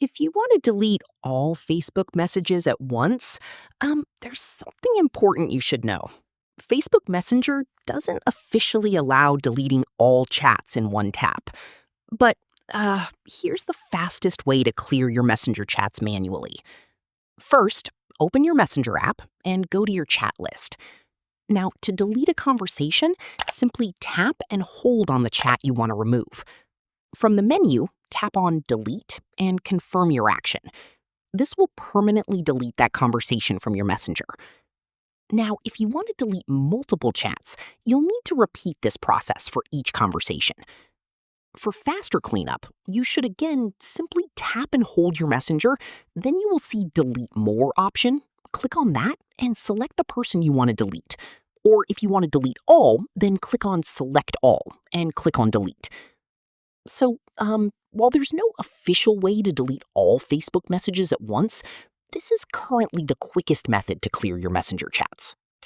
If you want to delete all Facebook messages at once, there's something important you should know. Facebook Messenger doesn't officially allow deleting all chats in one tap. But here's the fastest way to clear your Messenger chats manually. First, open your Messenger app and go to your chat list. Now, to delete a conversation, simply tap and hold on the chat you want to remove. From the menu, tap on Delete and confirm your action. This will permanently delete that conversation from your Messenger. Now, if you want to delete multiple chats, you'll need to repeat this process for each conversation. For faster cleanup, you should again simply tap and hold your Messenger, then you will see Delete More option. Click on that and select the person you want to delete. Or if you want to delete all, then click on Select All and click on Delete. So, while there's no official way to delete all Facebook messages at once, this is currently the quickest method to clear your Messenger chats.